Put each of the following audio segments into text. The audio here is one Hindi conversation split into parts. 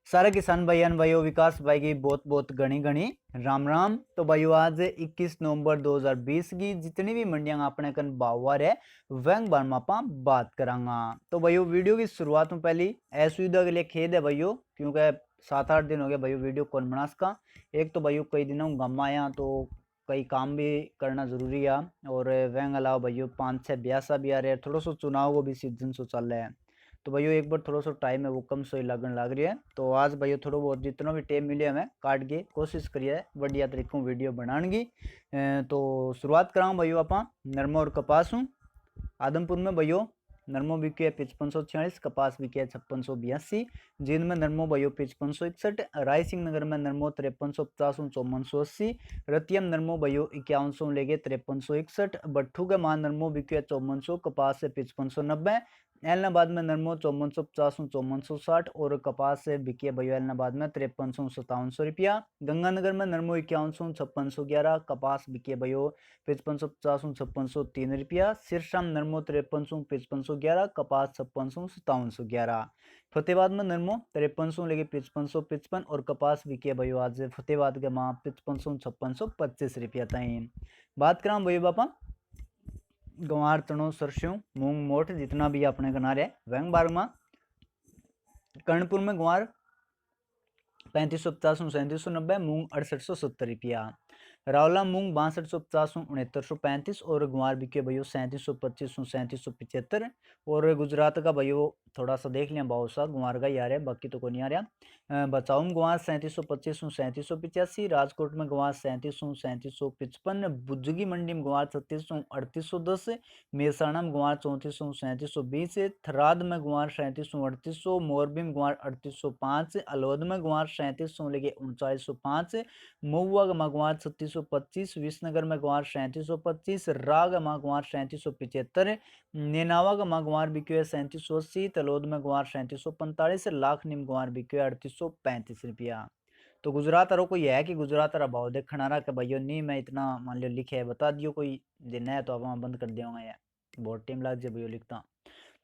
सारे किसान भाइयों भाइयों विकास भाई की बहुत बहुत घनी घनी राम राम। तो भाइयों आज 21 नवंबर 2020 की जितनी भी मंडियां अपने कन बावर है वह बारे में आप बात करांगा। तो भाइयों वीडियो की शुरुआत में पहली असुविधा के लिए खेद है भाइयों, क्योंकि 7-8 दिन हो गए भाइयों वीडियो कौन बना सका। एक तो भाइयों कई दिनों गम आया तो कई काम भी करना जरूरी है, और वह अलावा भाइयों 5-6 ब्याह भी आ रहे हैं, थोड़ा सा चुनाव को भी सीजन सो चल रहा है। तो भैया एक बार थोड़ा सा टाइम है वो कम सही लगन लग रही है। तो आज भैया थोड़ा बहुत जितना भी टाइम मिले हमें काट के कोशिश करिए बढ़िया तरीकों वीडियो बनाने की। तो शुरुआत कराऊँ भैया आप नरमा और कपास हूँ। आदमपुर में भैया नरमो बिके है 5546, कपास बिके है 5682, जींद में नरमो भैया 5561, राय सिंह नगर में नरमो 5350 5480, रतियम नरमो भैया 5100 लेके 5361, भट्ठू के मान नरमो बिके 5400, कपास से 5590, एलनाबाद में नरमो 5450 5460 और कपास से बिके भैया एलनाबाद में 5300 रुपया। गंगानगर में नरमो 5100 5611, कपास बिके भैया 5550 5603 रुपया। सिरसा में नरमो 5300 5511, कपास 5600 5711। फतेहाबाद में नरमो 5300 लेके 5555 और कपास बिके भैया आज फतेहाबाद के माँ 5500 5625 रुपया तक। बात करा भैया बापा गंवार चनो सरसों मूंग मोठ जितना भी अपने किनारे वह बार में कर्णपुर में गंवार 3550 3790, मूंग 6870 रुपया। रावला मूंग 6250 6935 और गुआर बिके भैया 3725 3775। और गुजरात का भैया थोड़ा सा देख लिया भाव सा गुआर का ही आ रहा है, बाकी तो कोई नहीं आ रहा। बचाऊ में गुआर 3725 3785, राजकोट में गुआर 3700 3755, बुज्जगी मंडी में गुआर 3600 3810, मेहसाणा में गुआर 3400 3720, थराद में गुआर 3700 3800, मोरबी में गुआर 3805, अलवद में गुआर 3700 लेके 3905, महुआ का मगवार 3625, विसनगर में गंवार 3725, राग मगवार 3775, नेनावा का मगवार बिक्यो है 3780, तलोद में गंवार 3745, लाख निम गंवार बिक्यो है 3835 रुपया। तो गुजरात आरो कोई है कि गुजरात आरा भाव देखना रहा कि भैया नहीं मैं इतना मान लो लिखे है बता दियो, कोई दिन है तो अब बंद कर दिया यार बहुत टाइम लग जाए भैया लिखता।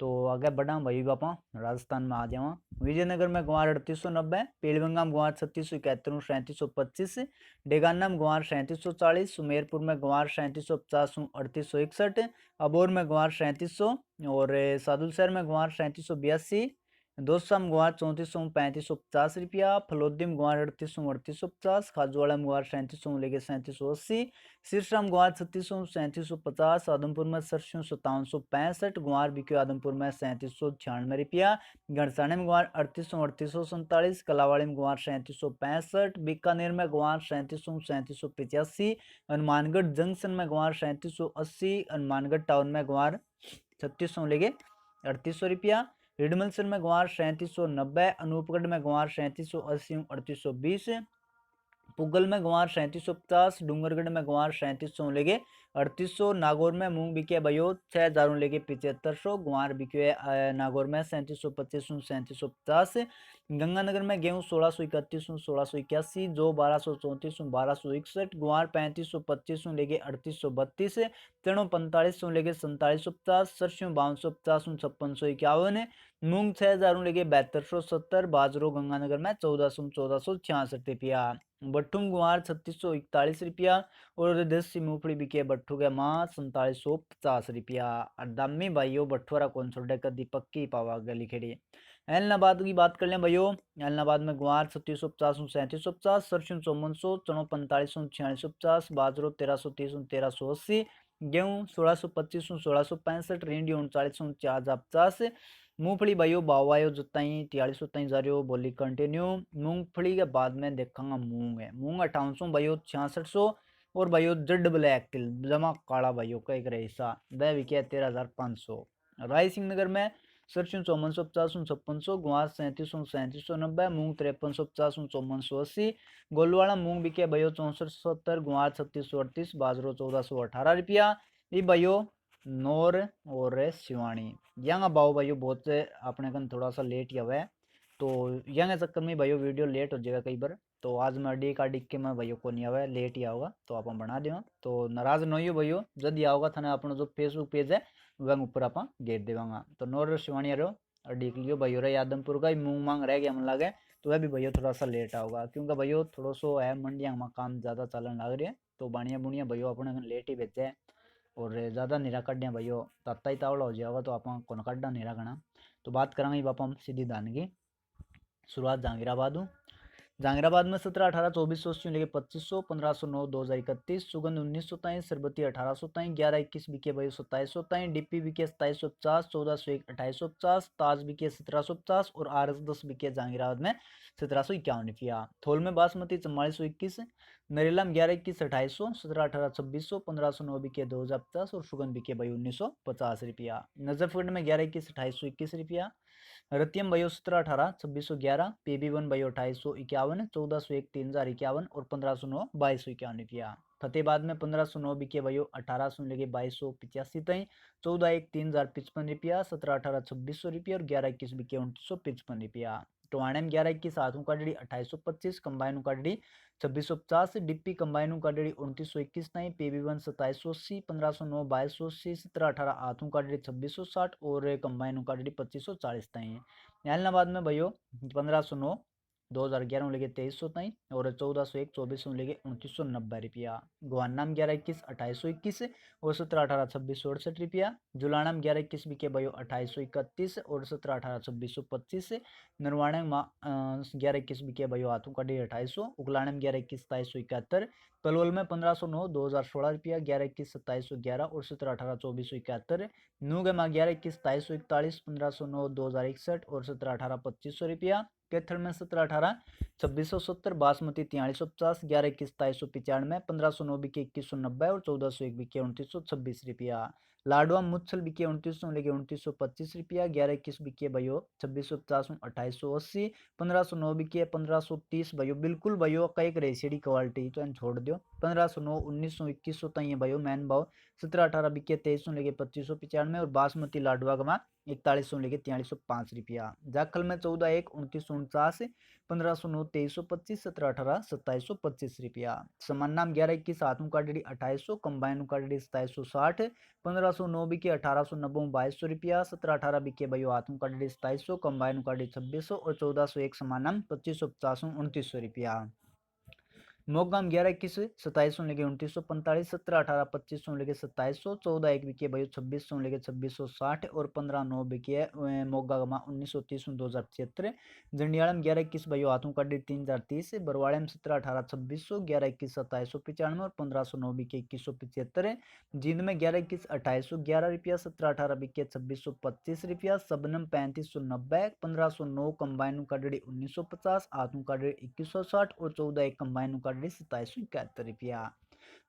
तो आगे बढ़ा भाई बापा राजस्थान में आ जावा। विजयनगर में गुआर 3890, पीलवंगा में गुआर 3671 3725, डेगाना में गुआर 3740, सुमेरपुर में गुआर 3750 3861, अबोर में गुआर 3700 और सादुलशहर में गुआर 3782, दोसा में गुआर 3400 3550 रुपया, फलोदी में गुआर 3800 3850, खाजूवाड़ा में गुआर 3700 लेके 3780, सिरसा में गुआर 3600 3750, आदमपुर में 5765, गुआर बिक्यो आदमपुर में 3796 रुपया, गड़साने में गुआर 3800 3847, कलावाड़ी में गुआर 3765, बीकानेर में गुआर 3700 3785, हनुमानगढ़ जंक्शन में गुआर 3780, हनुमानगढ़ टाउन में गुआर 3600 लेके 3800 रुपया, रिडमलसन में गुआर 3790, अनूपगढ़ में गुआर 3780 3820, पुगल में गुआर 3750, डूंगरगढ़ में गुआर 3700 लेके 3800, नागौर में मूंग बिके भयो 6000 लेके 7500, गुआर बिके नागौर में 3725 3750, गंगानगर में गेहूं 1631 1681, जो 1234 1261, गुआर 3525 लेके 3832, चनो 4500 लेके 4750, सरसों 5250 5651, मूंग 6000 लेके 7270, बाजरो गंगानगर में 1400 रुपया, भट्टू गुआर 3641 रुपया और देसी मूंगफली बिके भट्टू के माँ 4750 रुपया। दामी भाइयों भट्टुरा कौन छोड़े का दीपक की पावा गली खेड़ी। एलनाबाद की बात कर लें भाइयों, एलनाबाद में गुआर 3650 3750, सरसों 5400, चनो 4500 4650, बाजरो 1330 1380, गेहूं 1625 1665, रेंडी 39 4050, मूंगफली भाइयों भाव आयो जुताई 43 जा रही हो बोली कंटिन्यू। मूंगफली के बाद में देखांगा मूंग है, मूंग 5800 भाइयों 6600 और भाइयों जेड ब्लैक तिल जमा काला भाइयों का एक हिस्सा वह बिके 13500। राय सिंह नगर में सरसों 5450 5600, गुआर 3700 3790, मूंग 5350 5480, गोलवाड़ा मूंग बिके भाइयों 6470, गुआर 3638, बाजरो 1418 रुपया। ये भाइयों नौर और सिवानी यंग भाव भाइयों बहुत से अपने कन थोड़ा सा लेट ही हुआ है, तो यंग चक्कर में भाइयों वीडियो लेट हो जाएगा कई बार। तो आज मैं डी का डिक के मैं भाइयों को नहीं आवा लेट ही आऊगा, तो आप बना दें तो नाराज नहीं हो भाइयों, जब आओगा थाने अपना जो फेसबुक पेज है वह ऊपर आप गेट देवांगा। तो नौर शिवानी रहो और देख लियो भाई रे यादमपुर का मूंग मांग रह गया मन लागे, तो वह भी भैया थोड़ा सा लेट आओगा, क्योंकि भैया थोड़ा सो है मंडिया में काम ज़्यादा चलन लग रही है, तो बानिया बुनिया भैया अपने लेट ही भेजे है। और ज़्यादा नीरा कड्या भैया ताता ही तावड़ा हो जाएगा, तो आप कौन कड्डा नीरा गणा। तो बात करेंगे बापा हम सीधी धान की शुरुआत जहांगीराबाद हूँ। जहांगीराबाद में 17, 18, 24, 24 लेके 2500, 1509, 2031, सुगंध 1923, सरबती 1823, 11, 21 बीके भाई 2723, डीपी बीके 2750, 1401, 2850, ताज बीके 1750 और RS10 बीके जहांगीराबाद में 1751 रुपया। थोल में बासमती 4421, नरेला में 11, 21, 2800, 17, 18, 2600, 1509 बीके 2050 और सुगंध बीके भाई 1950 रुपया। नजफगढ़ में 11, 21, 2821 रुपया। रतियम बयो 17, 18, 2611, PB1 बयो 2851, 1401, 3051 और 1509, 2251 रुपया। फतेहबाद में 1509 बीके बयो 1800 लेके 2285 तई, 14, 1, 3055 रुपया, 17, 18, 2600 रुपया और 11, 21 बीके 2955 रुपया। टोहाने में 11, 21 हाथों का डड़ी 2825, कंबाइन का डड़ी 2650, डिप्पी कंबाइन का डड़ी 2921 तई, PB1 2780, 1509, 2280, 17, 18 हाथों का डड़ी 2660 और कंबाइन का डड़ी 2540 तई। ऐलनाबाद में भैया 1509, 2011 लेके 2300 तई और 1401, 2400 लेके 2990 रुपया। गोहाना में 11, 21, 2821 और 17, 18, 2668 रुपया। जुलाना में 11, 21 बीके भयो 2831 और 17, 18, 2625। नरवाणे में 11, 21 बीके भयो हाथों का 2800। उगलाने में 11, 21, 2771। पलवल में 1509, 2016 रुपया, 11, 21, 2711 और 17, 18, 2471। नूग में 11, 21, 2741, 1509, 2061 और 17, 18, 2500 रुपया। कैथल में 17, 18, 2670, बासमती 4350, 11, 21, 2795, 1509 बीके 2190 और 1401 बीके 2926 रुपया। लाडवा मुच्छल बीके 2900 लेके 2925 रुपया, 11, 21 बीके भयो 2650, 2880, 1509 बीके 1530 भयो बिल्कुल भयो का एक रेसिडी क्वालिटी तो छोड़ दो। 1509, 1900, 2100 तक भयो मैन भाव। 17, 18 बीके 2300 लेके 2595 और बासमती लाडवा का 4100 लेके 4305 रुपया। जाखल में 14, 1, 2949, 1509, 2325, 17, 18, 2725 रुपया। समान्ना में 11, 21 हाथों का डड़ी 2800, कंबाइन का डड़ी 2760, 1509 बीके 1890, 2200 रुपया। 17, 18 बीके भयो हाथों का डड़ी 2700, कंबाइन का डड़ी 2600 और 1401 समान्ना में 2550, 2900 रुपया। मोगाम 11, 21, 2700 लेके 2945, 17, 18, 2500 लेके 2700, 14, 1 बिके भयो 2600 लेके 2660 और 15, 9 बिके मोगा 1930, 2075। जंडियाला में 11, 21 भयो हाथों का 3030, बरवाड़े में 17, 18, 2600, 11, 21, 2795 और 1509 बिके 2175। जींद में 11, 21, 2811 रुपया, 17, 18 बिके 2625 रुपया। सबनम 3590, 1509 कंबाइन का 1950, हाथों का 2160 और 14, 1 कंबाइन का 2771 रुपया।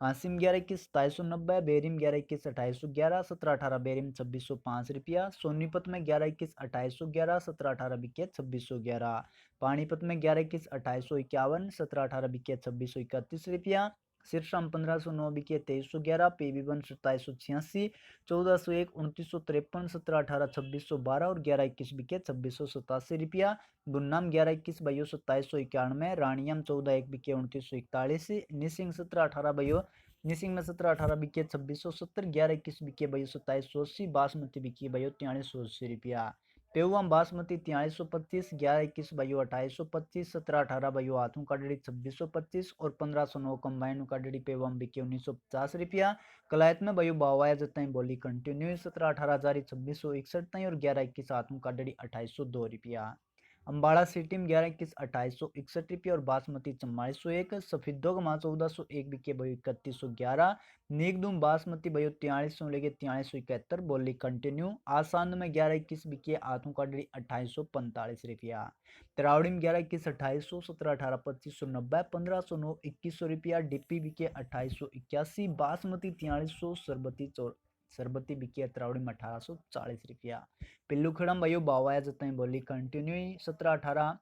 हासिम 11, 21, 2790, बेरिम 11, 21, 2811, 17, 18 बेरिम 2605 रुपया। सोनीपत में 11, 21, 2811, 17, 18 बिके 2611। पानीपत में 11, 21, 2851, 17, 18 बिके 2631 रुपया। सिरसा में 1509 बिके 2311, PB1 2786, 1401, 2953, 17, 18, 2612 और 11, 21 बिके 2687 रुपया। गुन्नाम 11, 21 भयो 2791, रानियम 14, 1 बिके 2941, निसिंग 17, 18 भयो निसिंग में 17, 18 बिके 2670, 11, 21 बिके भयो 2780, बासमती बिकी भयो 4380 रुपया। पेहुआम बासमती 4325, 11, 21 भयो 2825, 17, 18 भयो हाथों का डड़ी 2625 और 1509 कंबाइन का डड़ी पेहुआम बिके 1950 रुपया। कलायत में भयो बावाया जतई बोली कंटिन्यू 17, 18 जारी 2661 तई और 11, 21 हाथों का डड़ी 2802 रुपया। अम्बाड़ा सिटी में 11, 21, 2861 रुपया और बासमती 4401। सफेदोग माँ 1401 बिके भयो 3111। निगदुम बासमती भयो 4300 लेके 4371 बोली कंटिन्यू। आसांद में 11, 21 बिके हाथों का डरी 2845 रुपया। तरावड़ी में 11, 21, 2800, 17, 18, 2590, 1509, 2100 रुपया। डिप्पी बिके 2881, बासमती 4300, सरबती बिके तरावड़ी में 1840 रुपया। पिल्लू खड़म भयो बावाया जतई बोली कंटिन्यू 17, 18,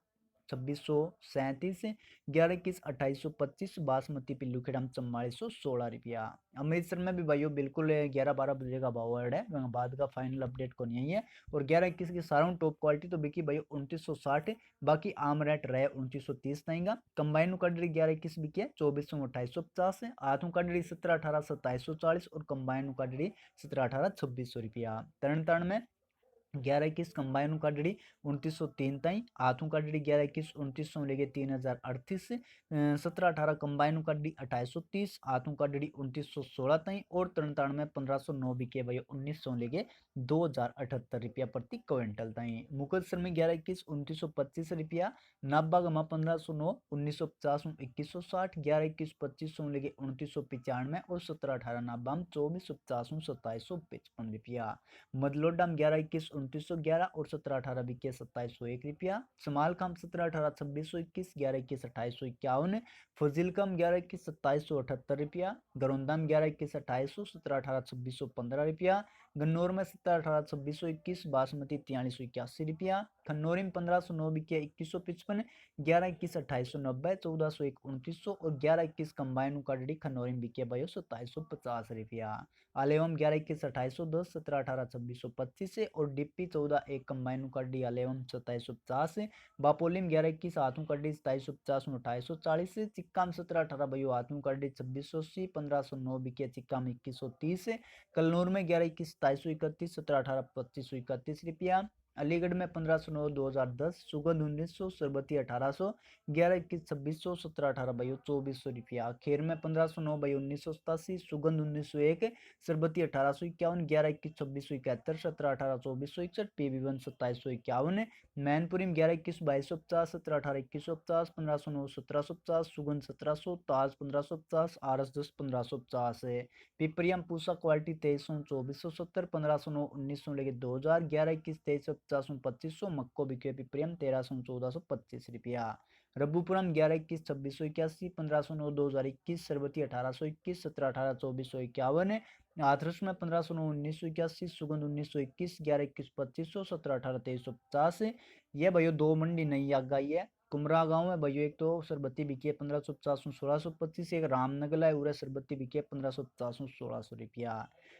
2637, 11, 21, 2825 बासमती पिल्लू खेड़म 4416 रुपया। अमृतसर में भी भाइयों बिल्कुल 11-12 बजे का भाव है, बाद का फाइनल अपडेट को नहीं है। और 11, 21 की सारा टॉप क्वालिटी तो बिकी भाइयों 2960, बाकी आम रेट रहे 2930 तईगा। कंबाइन कटरी 11, 21 बिकी 2400, 2850, हाथों कटरी 17, 18, 2740 और कंबाइन कटरी 17, 18, 2600 रुपया। तरण में 11-21 कंबाइन काटड़ी 2903 ताई आथू काटड़ी 11-21 2900 लेके 3038 17-18 कंबाइन काटड़ी 2830 आथू काटड़ी 2916 ताई और 93 1509 बिके भाई 1900 लेके 2078 रुपया प्रति क्विंटल ताई। मुकतसर में 11-21 2925 रुपया, नाबा गमा 1509 1950 2160 11-21 2500 लेके 2995 और 17-18 नाबा 2450 2755 रुपया। मदलोडा में 11-21 2911 और 17-18 बिके 2701 रुपया। समालखाम 17-18 2621 11-21 2851। फजीलकम 11-21 2778 रुपया। गरौंदा में 11-21 2800 17-18 2615 रुपया। गन्नौर में 17-18 2621 बासमती 4381 रुपया। खन्नौरी में 1509 बिके 2155 11-21 2890 1401 2900 और 11-21 कंबाइन काटड़ी खन्नौरी में बिके भाई 2750 रुपया। आलेवम 11-21 2810 17-18 2625 और डिप्पी 14-1 कंबाइन काटड़ी आलेवम 2750। बापोली में 11-21 आथू काटड़ी 2750 2840। चिक्का में 17-18 भयो आथू काटड़ी 2680 1509 बिके चिक्का में 2130। कलनूर में 11-21 2731 17-18 2531 रुपया। अलीगढ़ में 1509 2010 सुगंध 1900 सरबती 1800 11-21 2600 17-18 भयो 2400 रुपया। खेर में 1509 भयो 1987 सुगंध 1901 सरबती 1851 11-21 2671 17-18 2461 PB1 2751। मैनपुरी में 11-21 2250 17-18 2150 1509 1750 सुगंध 1700 ताज 1550 RS10 1550। पिपरियम पूसा क्वालिटी 2300 2470 1509 1900 लेके 2000 11-21 2350 2500 मक्को बिके पिपरियम 1300 1425 रुपया। रब्बूपुरम 11-21 2681 1509 2021 सरबती 1821 17-18 2451। हाथरस में 1509 1981 सुगंध 1921 11-21 2500 17-18 2350। ये भयो दो मंडी नई आ गई है। कुमरा गांव में भयो एक तो सरबत्ती बिकी 1550 1625, एक रामनगला है उरे सरबत्ती बिकी 1550 1600 रुपया।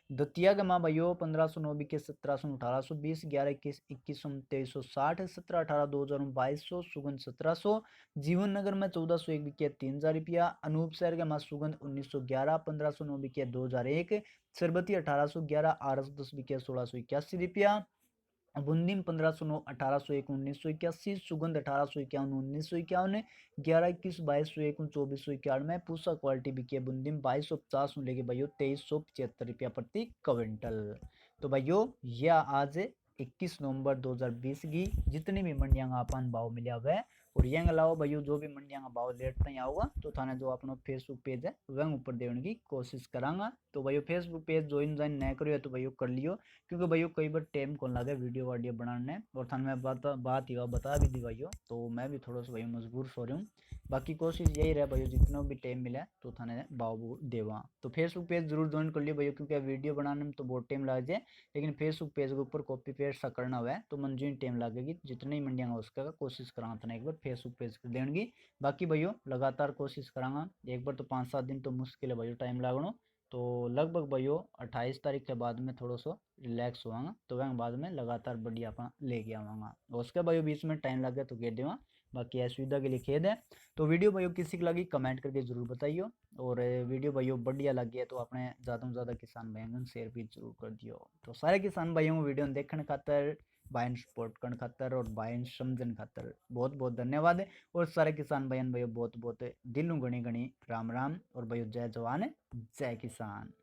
दतिया के माँ भयो 1509 बिके 1700 1820 11-21 2100 2360 17-18 2000 2200 सुगंध 1700। जीवन नगर में 1401 बिके 3000 रुपया। अनूप शहर के माँ सुगंध 1911 1509 बिके 2001 सरबती 1811 RS10 बिके 1681 रुपया। बूंदी में 1509 1801 1981 सुगंध 1851 1951 11-21 2201 2491 पूसा क्वालिटी बिकी है बूंदी में 2250 लेके भाइयों 2375 रुपया प्रति क्विंटल। तो भाइयों यह आज 21 नवंबर 2020 की जितनी भी मंडियां अपन भाव मिला हुआ है और ये अलावा भाइयों जो भी मंडियां का भाव लेट नहीं आऊगा तो थाने जो अपना फेसबुक पेज है वह ऊपर देने की कोशिश करांगा। तो भाइयों फेसबुक पेज ज्वाइन नहीं करियो तो भाइयों कर लियो क्योंकि भाइयों कई बार टाइम कौन लगे वीडियो वाडियो बनाने और थाने मैं बात ही बता भी दी भाइयों तो मैं भी थोड़ा सा भाई मजबूर सो रहा हूँ। बाकी कोशिश यही रहे भाइयों जितना भी टाइम मिला तो थाने बाबू देवा। तो फेसबुक पेज जरूर ज्वाइन कर लियो भाइयों क्योंकि वीडियो बनाने में तो बहुत टाइम लग जाए लेकिन फेसबुक पेज के ऊपर कॉपी पेस्ट सा करना हुआ है तो मंजूरी टाइम लगेगी जितनी मंडियाँ हो उसका कोशिश करा था एक बार फेसबुक पेज कर देने की। बाकी भाइयों लगातार कोशिश करांगा एक बार तो 5-7 दिन तो मुश्किल है भाइयों टाइम लगना तो लगभग भाइयों 28 तारीख के बाद में थोड़ा सा रिलैक्स होगा तो वह बाद में लगातार बढ़िया अपना लेके आवागा। उसके भाइयों बीच में टाइम लगे तो कह देवा बाकी असुविधा के लिए खेद है। तो वीडियो भाइयों किसी की लगी कमेंट करके जरूर बताइए और वीडियो भाइयों बढ़िया लगी है तो अपने ज़्यादा से ज़्यादा किसान भाइयों को शेयर भी जरूर कर दियो। तो सारे किसान भाइयों को वीडियो देखने खातर भाई सपोर्ट करने खातर और भाई समझने खातर बहुत बहुत धन्यवाद है। और सारे किसान भाइयों बहुत बहुत दिलों गणी गणी राम राम और भाइयों जय जवान जय किसान।